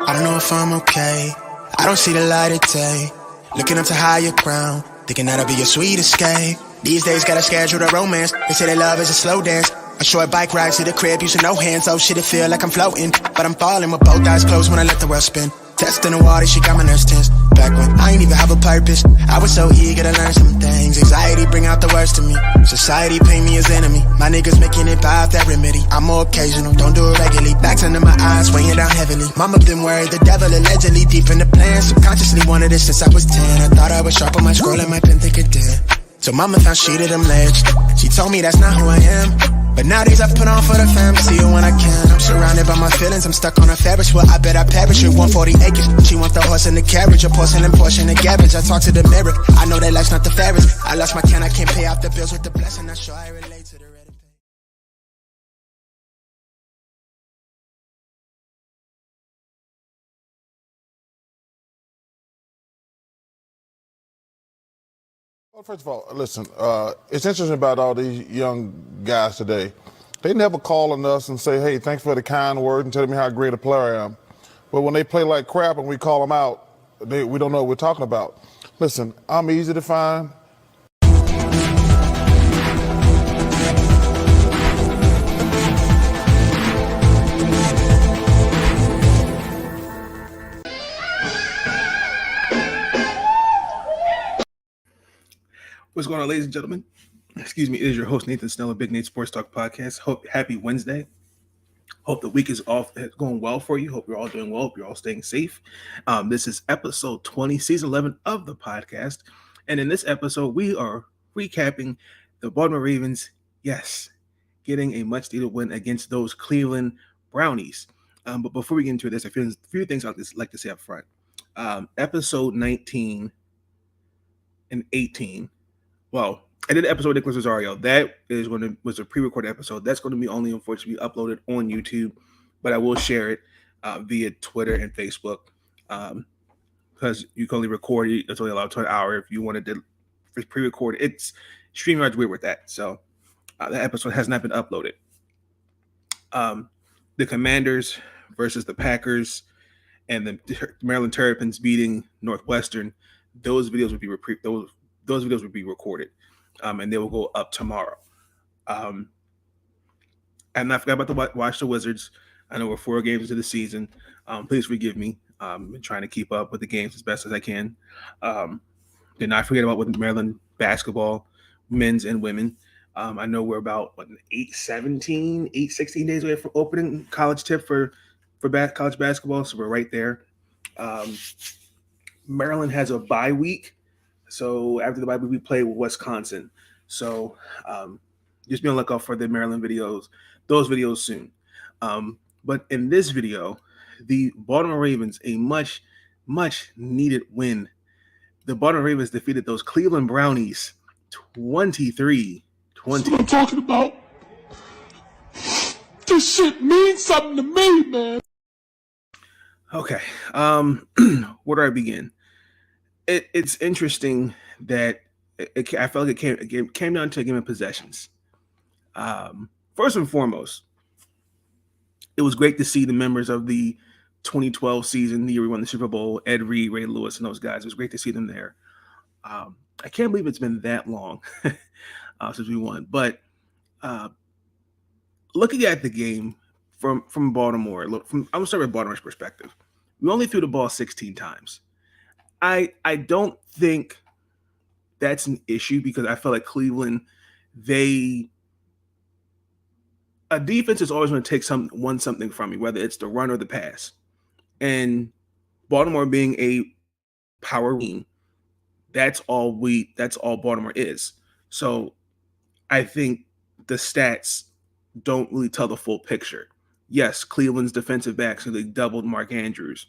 I don't know if I'm okay. I don't see the light of day. Looking up to higher ground, thinking that'll be your sweet escape. These days gotta schedule the romance. They say that love is a slow dance. A short bike ride to the crib using no hands. Oh shit, it feel like I'm floating, but I'm falling with both eyes closed when I let the world spin. Testing the water, she got my nerves tense. Back when I ain't even have a purpose, I was so eager to learn some things. Anxiety bring out the worst in me. Society paint me as enemy. My niggas making it by that remedy. I'm more occasional, don't do it regularly. Backs under my eyes, weighing down heavily. Mama been worried, the devil allegedly deep in the plan. Subconsciously wanted it since I was 10. I thought I was sharp on my scroll and my pen think it did. So mama found shit of them legs. She told me that's not who I am. But nowadays I put on for the fam, see it when I can. I'm surrounded by my feelings, I'm stuck on a Ferris wheel. I bet I perish with 140 acres. She wants the horse and the carriage, a porcelain portion of garbage. I talk to the mirror, I know that life's not the fairest. I lost my can, I can't pay off the bills with the blessing. I'm sure I relate to the red and pink. Well, first of all, listen, it's interesting about all these young guys today. They never call on us and say, hey, thanks for the kind word and telling me how great a player I am. But when they play like crap and we call them out, we don't know what we're talking about. Listen, I'm easy to find. What's going on, ladies and gentlemen? Excuse me, it is your host, Nathan Snell of Big Nate Sports Talk Podcast. Happy Wednesday. Hope the week is going well for you. Hope you're all doing well. Hope you're all staying safe. This is episode 20, season 11 of the podcast. And in this episode, we are recapping the Baltimore Ravens, yes, getting a much-needed win against those Cleveland Brownies. But before we get into this, a few things I'd like to say up front. Episode 19 and 18. Well, I did an episode with Nicholas Rosario. That was a pre-recorded episode. That's going to be only, unfortunately, uploaded on YouTube, but I will share it via Twitter and Facebook because you can only record it. It's only allowed to an hour. If you wanted to pre-record it, it's StreamYard's weird with that. So that episode has not been uploaded. The Commanders versus the Packers and the Maryland Terrapins beating Northwestern. Those videos would be those videos would be recorded, and they will go up tomorrow. And I forgot about the watch the Wizards. I know we're 4 games into the season. Please forgive me. I'm trying to keep up with the games as best as I can. Did not forget about with Maryland basketball, men's and women. I know we're about 8-16 days away from opening college tip for college basketball, so we're right there. Maryland has a bye week. So after the bye week, we play with Wisconsin. So just be on the lookout for the Maryland videos, those videos soon. But in this video, the Baltimore Ravens, a much, much needed win. The Baltimore Ravens defeated those Cleveland Brownies 23-20. That's what I'm talking about. This shit means something to me, man. Okay. Where do I begin? It's interesting that I felt like it came down to a game of possessions. First and foremost, it was great to see the members of the 2012 season, the year we won the Super Bowl, Ed Reed, Ray Lewis, and those guys. It was great to see them there. I can't believe it's been that long since we won. But looking at the game from Baltimore, I'm gonna start with Baltimore's perspective. We only threw the ball 16 times. I don't think that's an issue because I feel like Cleveland, a defense is always going to take something from you, whether it's the run or the pass. And Baltimore being a power team, that's all Baltimore is. So I think the stats don't really tell the full picture. Yes, Cleveland's defensive backs, so they doubled Mark Andrews.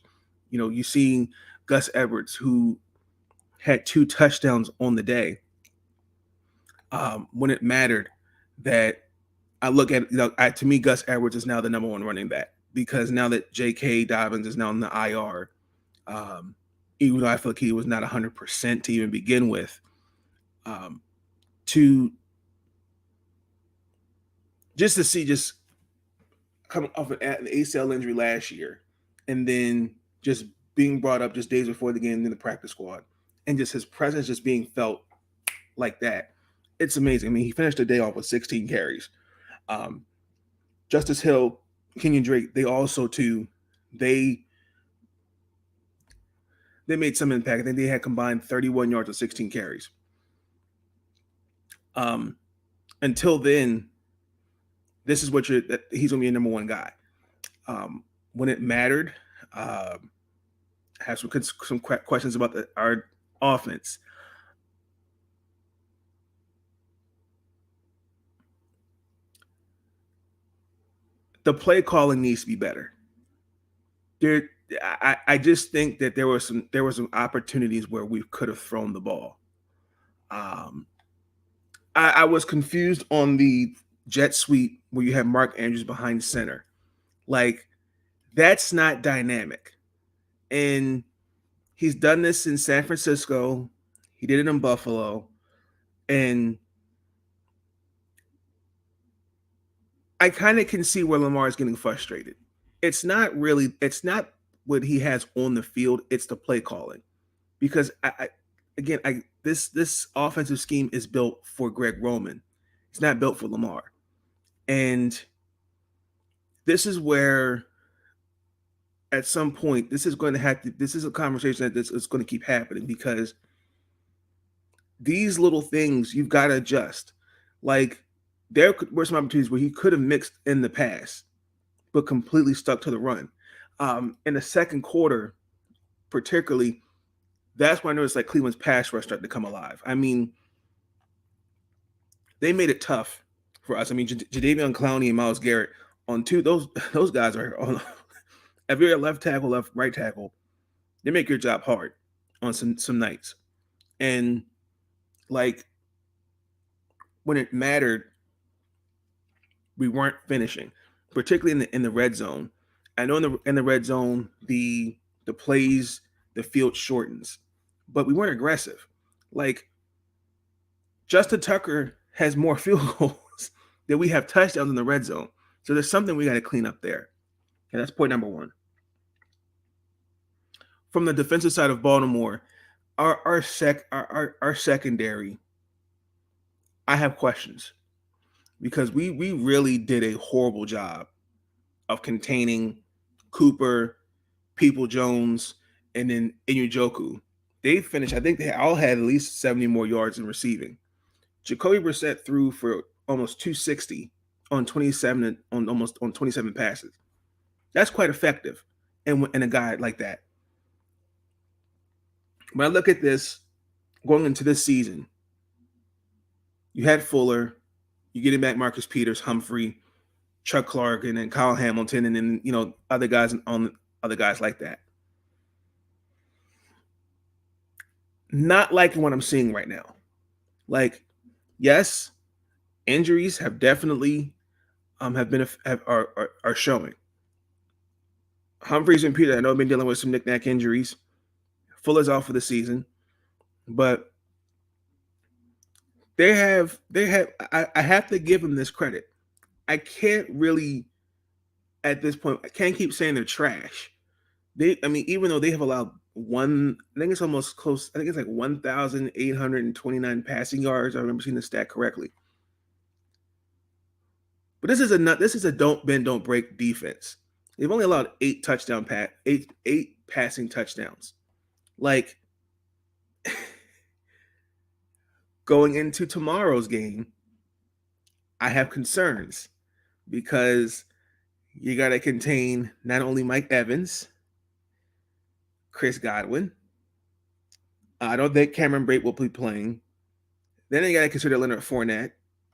You know, you seen Gus Edwards, who had 2 touchdowns on the day. When it mattered, that I look at, to me, Gus Edwards is now the number 1 running back because now that J.K. Dobbins is now in the IR, even though I feel like he was not 100% to even begin with, to see coming off an ACL injury last year and then just being brought up just days before the game in the practice squad, and just his presence just being felt like that. It's amazing. I mean, he finished the day off with 16 carries. Justice Hill, Kenyon Drake, they also too, they made some impact. I think they had combined 31 yards with 16 carries. Until then, this is what he's gonna be your number one guy. When it mattered, I have some questions about our offense. The play calling needs to be better. I just think that there were some opportunities where we could have thrown the ball. I was confused on the jet sweep where you have Mark Andrews behind center. Like, that's not dynamic. And he's done this in San Francisco. He did it in Buffalo. And I kind of can see where Lamar is getting frustrated. It's not what he has on the field, it's the play calling. Because this offensive scheme is built for Greg Roman. It's not built for Lamar. And this is where at some point this is a conversation that is going to keep happening, because these little things you've got to adjust. Like, there were some opportunities where he could have mixed in the pass, but completely stuck to the run. In the second quarter, particularly, that's when I noticed like Cleveland's pass rush started to come alive. I mean, they made it tough for us. I mean, Jadeveon Clowney and Myles Garrett on two. Those guys are on. If you're a left tackle, right tackle, they make your job hard on some nights. And like, when it mattered, we weren't finishing, particularly in the red zone. I know in the red zone, the plays, the field shortens, but we weren't aggressive. Like, Justin Tucker has more field goals than we have touchdowns in the red zone. So there's something we got to clean up there. And that's point number one. From the defensive side of Baltimore, our secondary, I have questions, because we really did a horrible job of containing Cooper, People-Jones, and then Njoku. They finished, I think they all had at least 70 more yards in receiving. Jacoby Brissett threw for almost 260 on 27 passes. That's quite effective in a guy like that. When I look at this going into this season, you had Fuller, you getting back Marcus Peters, Humphrey, Chuck Clark, and then Kyle Hamilton, and then other guys like that. Not liking what I'm seeing right now. Like, yes, injuries have definitely are showing. Humphreys and Peter, I know, have been dealing with some knick-knack injuries. Fuller's out for the season, but I have to give them this credit. I can't really, at this point, I can't keep saying they're trash. Even though they have allowed I think it's almost close. I think it's like 1,829 passing yards. I remember seeing the stat correctly. But this is a don't bend, don't break defense. They've only allowed 8 passing touchdowns. Like, going into tomorrow's game, I have concerns, because you got to contain not only Mike Evans, Chris Godwin. I don't think Cameron Brate will be playing. Then you got to consider Leonard Fournette,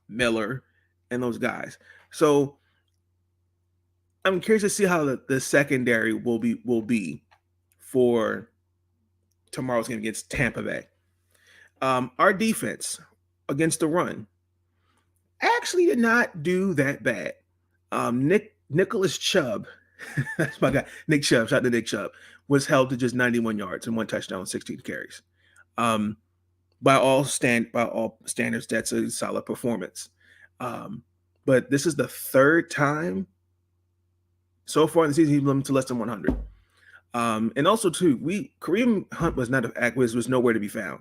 Miller, and those guys. So I'm curious to see how the secondary will be for tomorrow's game against Tampa Bay. Our defense against the run actually did not do that bad. Nicholas Chubb, that's my guy, Nick Chubb, shout out to Nick Chubb, was held to just 91 yards and 1 touchdown, 16 carries. By all standards, that's a solid performance. But this is the third time so far in the season he's limited to less than 100. And also too, Kareem Hunt was nowhere to be found.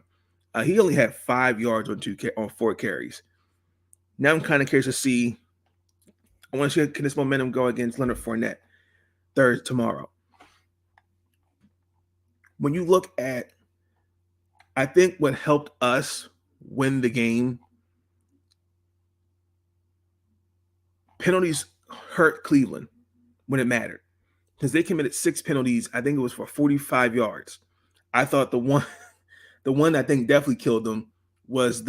He only had 5 yards on 4 carries. Now I'm kind of curious to see. I want to see can this momentum go against Leonard Fournette tomorrow. When you look at, I think what helped us win the game, penalties hurt Cleveland when it mattered because they committed 6 penalties. I think it was for 45 yards. I thought the one I think definitely killed them was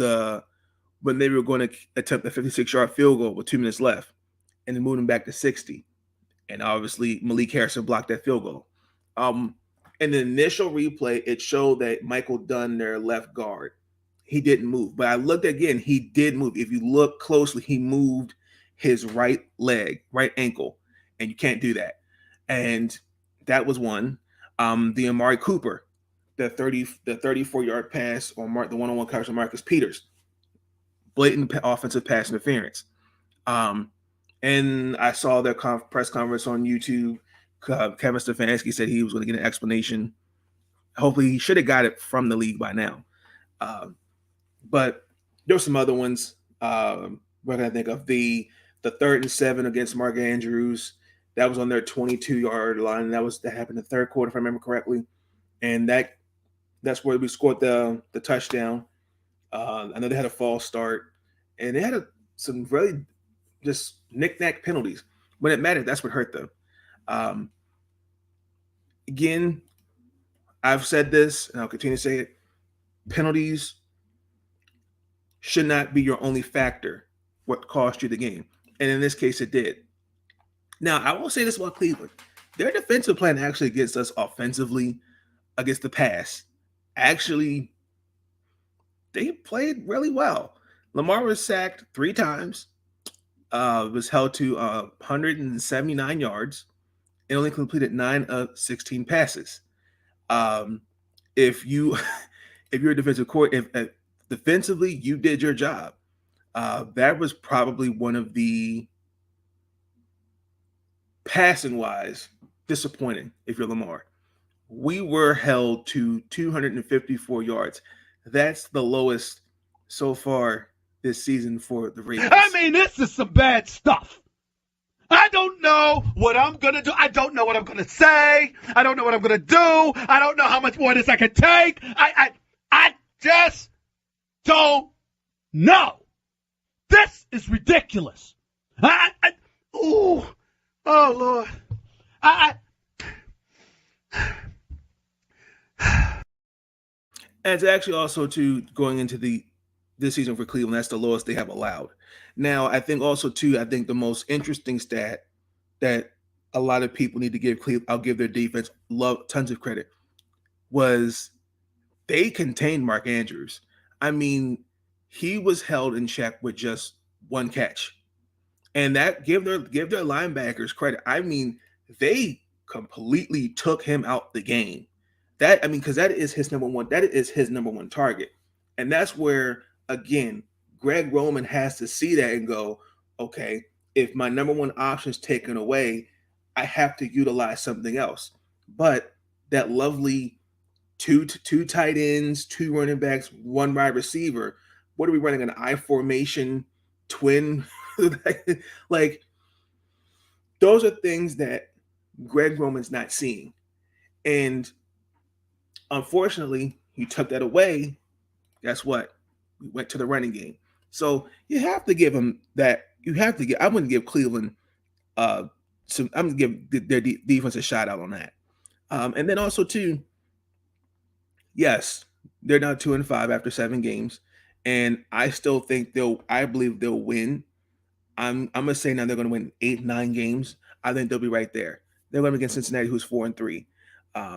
when they were going to attempt a 56-yard field goal with 2 minutes left and then moved them back to 60. And obviously Malik Harrison blocked that field goal. In the initial replay, it showed that Michael Dunn, their left guard, he didn't move. But I looked again, he did move. If you look closely, he moved his right leg, right ankle, and you can't do that. And that was one. The Amari Cooper, the 34-yard pass on the one-on-one coverage on Marcus Peters, blatant offensive pass interference. And I saw their press conference on YouTube. Kevin Stefanski said he was going to get an explanation. Hopefully, he should have got it from the league by now. But there were some other ones. We're going to think of the 3rd and 7 against Mark Andrews. That was on their 22-yard line. That happened in the third quarter, if I remember correctly. And that's where we scored the touchdown. I know they had a false start, and they had some really just knick-knack penalties. When it mattered, that's what hurt them. Again, I've said this, and I'll continue to say it. Penalties should not be your only factor what cost you the game. And in this case, it did. Now, I will say this about Cleveland. Their defensive plan actually against us offensively, against the pass, actually, they played really well. Lamar was sacked 3 times. Was held to 179 yards and only completed 9 of 16 passes. If you're a defensive coordinator, if defensively you did your job, that was probably one of the passing wise disappointing. If you're Lamar, we were held to 254 yards. That's the lowest so far this season for the Ravens. I mean, this is some bad stuff. I don't know what I'm going to do. I don't know what I'm going to say. I don't know what I'm going to do. I don't know how much more of this I can take. I just don't know. This is ridiculous. Oh, Lord. And it's actually also going into this season for Cleveland, that's the lowest they have allowed. Now, I think also the most interesting stat that a lot of people need to give Cleveland, I'll give their defense tons of credit, was they contained Mark Andrews. I mean, he was held in check with just 1 catch. And that give their linebackers credit. I mean, they completely took him out the game. Because that is his number one. That is his number one target. And that's where, again, Greg Roman has to see that and go, okay, if my number one option is taken away, I have to utilize something else. But that lovely two tight ends, 2 running backs, 1 wide receiver. What are we running, an I formation twin? Like, those are things that Greg Roman's not seeing. And unfortunately, he took that away. Guess what? We went to the running game. So you have to give him that. I'm going to give Cleveland I'm going to give their defense a shout out on that. And then also yes, they're now 2-5 after 7 games. And I still think I believe they'll win. I'm going to say now they're going to win 8-9 games. I think they'll be right there. They're going to be against Cincinnati, who's 4-3,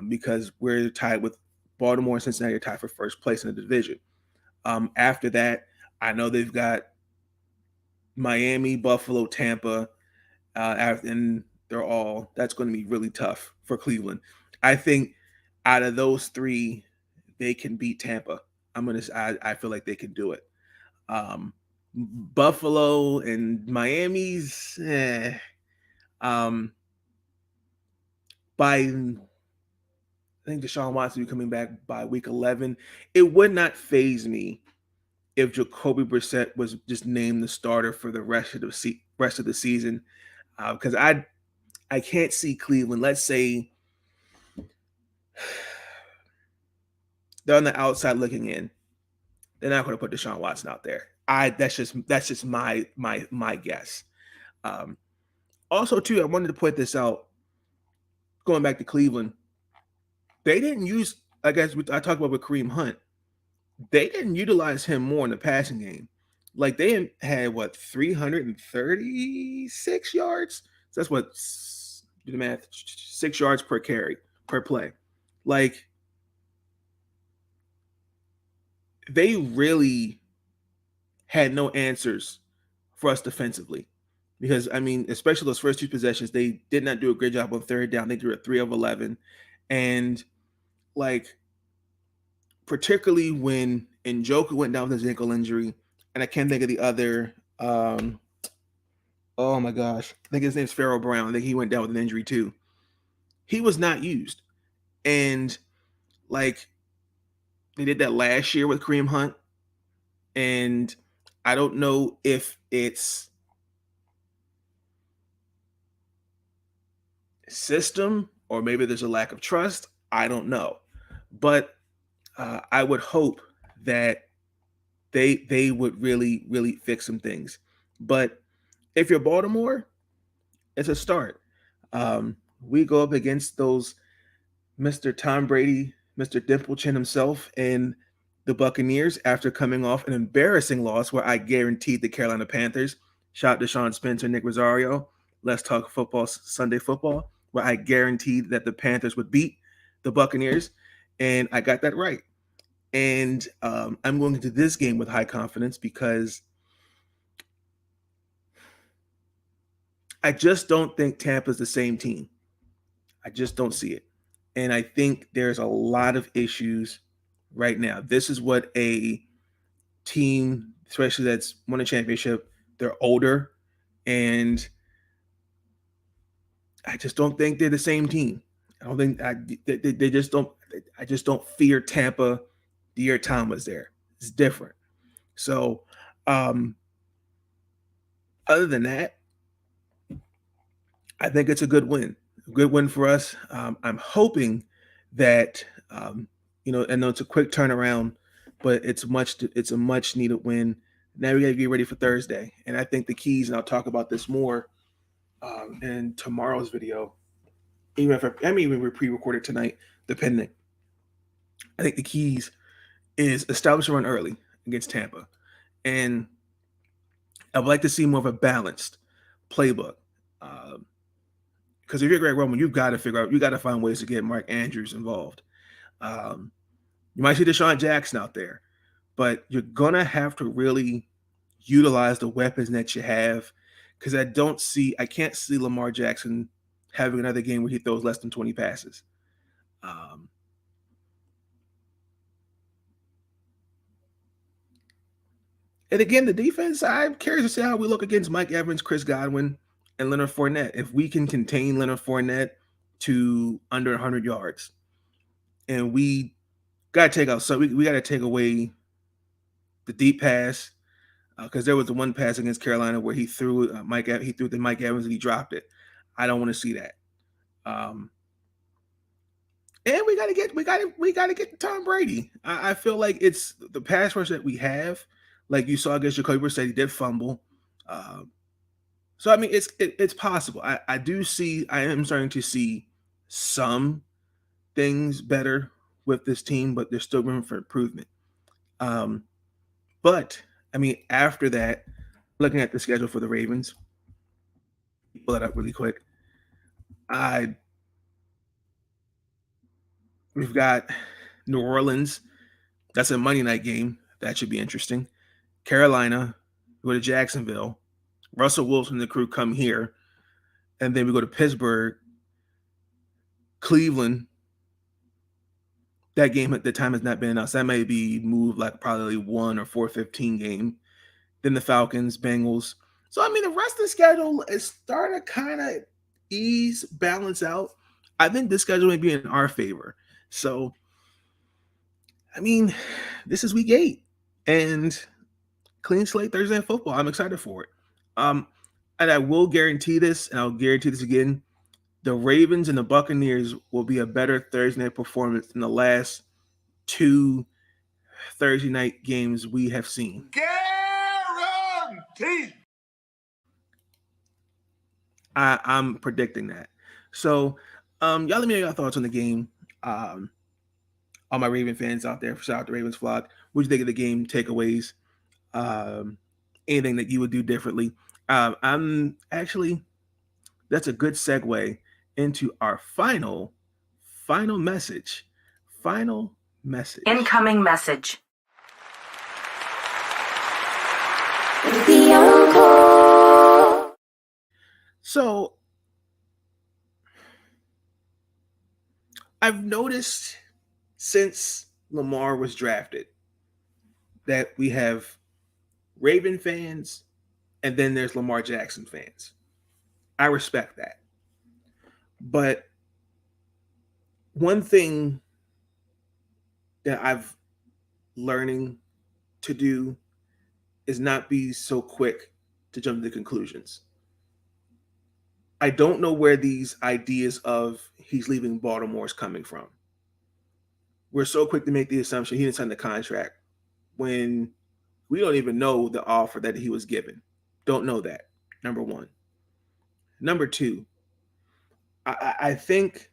because we're tied with Baltimore and Cincinnati are tied for first place in the division. After that, I know they've got Miami, Buffalo, Tampa, and that's going to be really tough for Cleveland. I think out of those 3, they can beat Tampa. I feel like they can do it. Buffalo and Miami's by I think Deshaun Watson will be coming back by week 11. It would not faze me if Jacoby Brissett was just named the starter for the rest of the season, because I can't see Cleveland. Let's say they're on the outside looking in. They're not going to put Deshaun Watson out there. That's just my guess. Also, too, I wanted to point this out. Going back to Cleveland, they didn't use. I guess I talked about with Kareem Hunt. They didn't utilize him more in the passing game. Like they had 336 yards. So that's what, do the math, 6 yards per carry per play. Like they really had no answers for us defensively. Because I mean, especially those first two possessions, they did not do a great job on third down. They drew a 3 of 11. And like particularly when Njoku went down with his ankle injury, and I can't think of the other. Oh my gosh, I think his name's Pharaoh Brown. I think he went down with an injury too. He was not used, and like they did that last year with Kareem Hunt, and I don't know if it's system or maybe there's a lack of trust. I don't know, but I would hope that they would really fix some things. But if you're Baltimore, it's a start. We go up against those Mr. Tom Brady, Mr. Dimple Chin himself, and the Buccaneers after coming off an embarrassing loss where I guaranteed the Carolina Panthers. Shout out to Sean Spencer, Nick Rosario. Let's talk football, Sunday football, where I guaranteed that the Panthers would beat the Buccaneers, and I got that right. And I'm going into this game with high confidence because I just don't think Tampa's the same team. I just don't see it. And I think there's a lot of issues right now. This is what a team, especially that's won a championship, they're older, and I just don't think they're the same team. I don't think they just don't. I just don't fear Tampa the year Tom was there. It's different. So, other than that, I think it's a good win. A good win for us. I'm hoping that I know it's a quick turnaround, but it's a much needed win. Now we got to get ready for Thursday, and I think the keys, and I'll talk about this more in tomorrow's video. Even if we pre-recorded tonight, depending. I think the keys is establish a run early against Tampa, and I would like to see more of a balanced playbook. Because if you're Greg Roman, you've got to find ways to get Mark Andrews involved. You might see Deshaun Jackson out there, but you're gonna have to really utilize the weapons that you have. Because I can't see Lamar Jackson having another game where he throws less than 20 passes. And again, the defense, I'm curious to see how we look against Mike Evans, Chris Godwin, and Leonard Fournette. If we can contain Leonard Fournette to under 100 yards, and we got to take out, so we got to take away the deep pass, because there was the one pass against Carolina where he threw to Mike Evans and he dropped it. I don't want to see that. And we got to get to Tom Brady. I feel like it's the pass rush that we have. Like you saw against Jacoby Brissett, he did fumble. So I mean, it's possible. I am starting to see some things better with this team, but there's still room for improvement. But I mean, after that, looking at the schedule for the Ravens, pull that up really quick. We've got New Orleans. That's a Monday night game. That should be interesting. Carolina, we go to Jacksonville. Russell Wilson and the crew come here. And then we go to Pittsburgh. Cleveland. That game at the time has not been announced. That may be moved like probably 1 or 4:15 game. Then the Falcons, Bengals. So, I mean, the rest of the schedule is starting to kind of balance out. I think this schedule may be in our favor. So, I mean, this is week 8 and clean slate Thursday Night Football. I'm excited for it. And I will guarantee this, and I'll guarantee this again. The Ravens and the Buccaneers will be a better Thursday night performance than the last 2 Thursday night games we have seen. Guaranteed. I'm predicting that. So, y'all let me know your thoughts on the game. All my Raven fans out there, shout out to Ravens flock. What do you think of the game? Takeaways? Anything that you would do differently? I'm actually, that's a good segue into our final message. Final message. Incoming message. So I've noticed since Lamar was drafted that we have Raven fans and then there's Lamar Jackson fans. I respect that. But one thing that I've learning to do is not be so quick to jump to conclusions. I don't know where these ideas of he's leaving Baltimore is coming from. We're so quick to make the assumption he didn't sign the contract when we don't even know the offer that he was given. Don't know that, number one. Number two, I think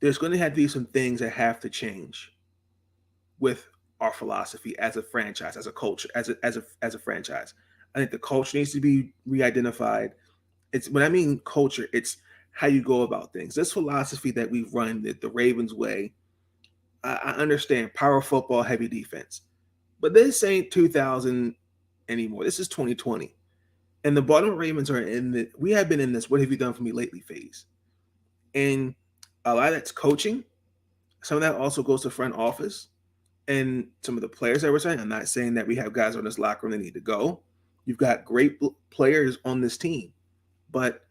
there's going to have to be some things that have to change with our philosophy as a franchise, as a culture, as a franchise. I think the culture needs to be re-identified. It's when I mean culture, it's how you go about things. This philosophy that we've run the Ravens way, I understand power football, heavy defense, but this ain't 2000 anymore. This is 2020, and the Baltimore Ravens are we have been in this "what have you done for me lately" phase, and a lot of that's coaching. Some of that also goes to front office and some of the players that we're saying. I'm not saying that we have guys on this locker room that need to go. You've got great players on this team. But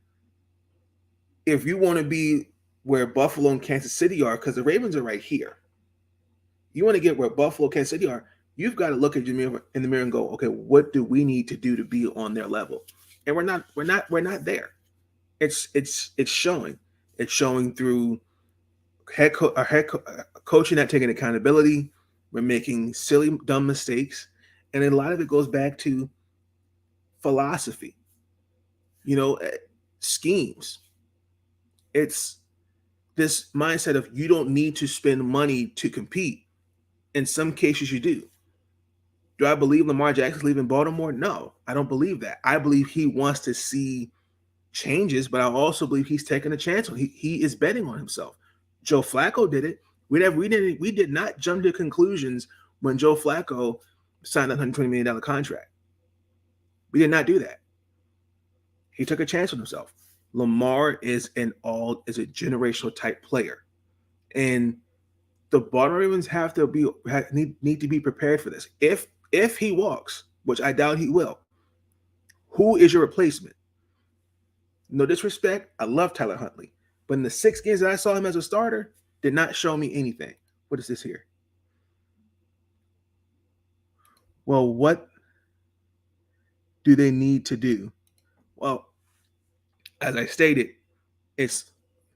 if you want to be where Buffalo and Kansas City are, because the Ravens are right here, you want to get where Buffalo, Kansas City are, you've got to look at your mirror in the mirror and go, okay, what do we need to do to be on their level? And we're not there. It's showing. It's showing through coaching not taking accountability. We're making silly, dumb mistakes, and a lot of it goes back to philosophy. Schemes. It's this mindset of you don't need to spend money to compete. In some cases, you do. Do I believe Lamar Jackson's leaving Baltimore? No, I don't believe that. I believe he wants to see changes, but I also believe he's taking a chance. He is betting on himself. Joe Flacco did it. We did not jump to conclusions when Joe Flacco signed that $120 million contract. We did not do that. He took a chance on himself. Lamar is a generational type player, and the Baltimore Ravens need to be prepared for this. If he walks, which I doubt he will, who is your replacement? No disrespect, I love Tyler Huntley, but in the 6 games that I saw him as a starter, did not show me anything. What is this here? Well, what do they need to do? Well, as I stated, it's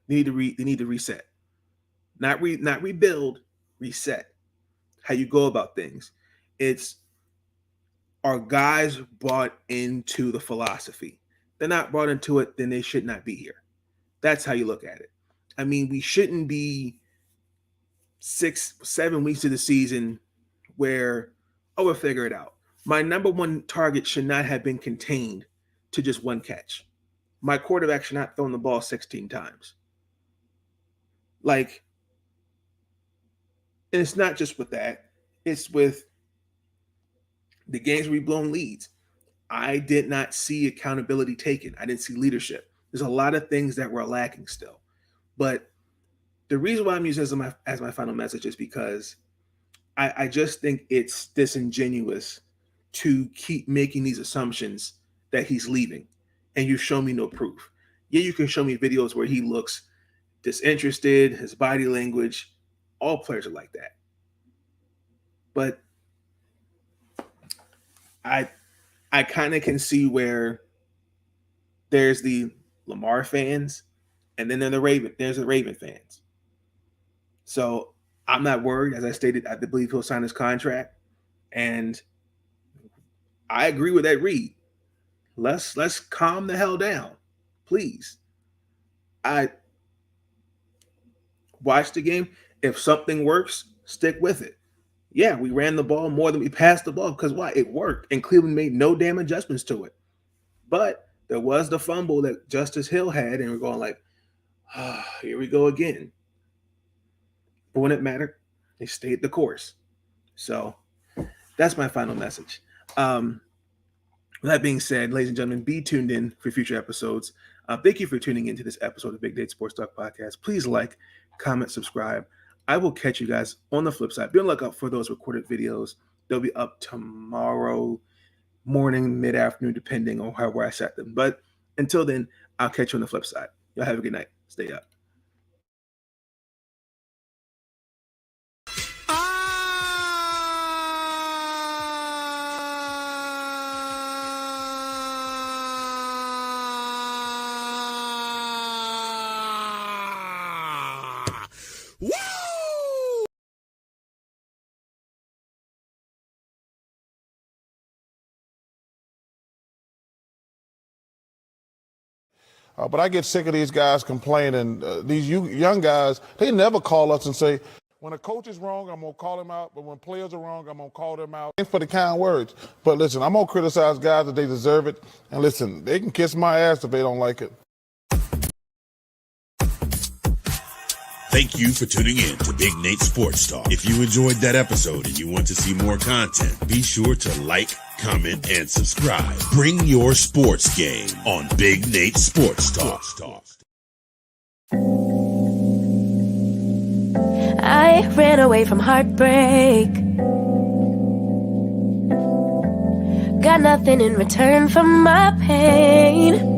they need to reset. Not rebuild, reset. How you go about things. It's are guys bought into the philosophy. They're not brought into it, then they should not be here. That's how you look at it. I mean, we shouldn't be 6-7 weeks of the season where, we'll figure it out. My number one target should not have been contained to just one catch. My quarterback should not throw the ball 16 times. And it's not just with that. It's with the games where we've blown leads. I did not see accountability taken. I didn't see leadership. There's a lot of things that were lacking still. But the reason why I'm using this as my final message is because I just think it's disingenuous to keep making these assumptions that he's leaving and you show me no proof. Yeah, you can show me videos where he looks disinterested, his body language. All players are like that. But I kind of can see where there's the Lamar fans, and then there's the Raven fans. So I'm not worried. As I stated, I believe he'll sign his contract, and I agree with that read. Let's calm the hell down, please. I watch the game. If something works, stick with it. Yeah, we ran the ball more than we passed the ball because why? It worked, and Cleveland made no damn adjustments to it. But there was the fumble that Justice Hill had, and we're going like, here we go again. But when it mattered, they stayed the course. So that's my final message. With that being said, ladies and gentlemen, be tuned in for future episodes. Thank you for tuning into this episode of Big Nate Sports Talk Podcast. Please like, comment, subscribe. I will catch you guys on the flip side. Be on the lookout for those recorded videos. They'll be up tomorrow morning, mid-afternoon, depending on where I set them. But until then, I'll catch you on the flip side. Y'all have a good night. Stay up. But I get sick of these guys complaining. These young guys, they never call us and say, when a coach is wrong, I'm going to call him out. But when players are wrong, I'm going to call them out. Thanks for the kind words. But listen, I'm going to criticize guys that they deserve it. And listen, they can kiss my ass if they don't like it. Thank you for tuning in to Big Nate Sports Talk. If you enjoyed that episode and you want to see more content, be sure to like, comment, and subscribe. Bring your sports game on Big Nate Sports Talk. I ran away from heartbreak. Got nothing in return for my pain.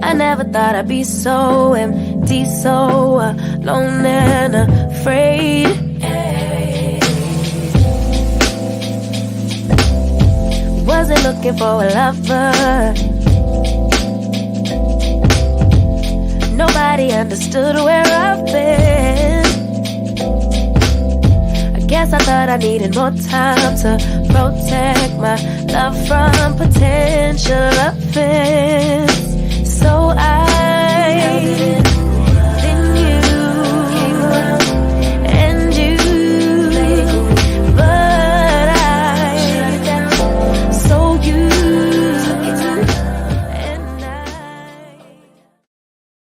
I never thought I'd be so empty, so alone and afraid. Wasn't looking for a lover. Nobody understood where I've been. I guess I thought I needed more time to protect my love from potential offense. So I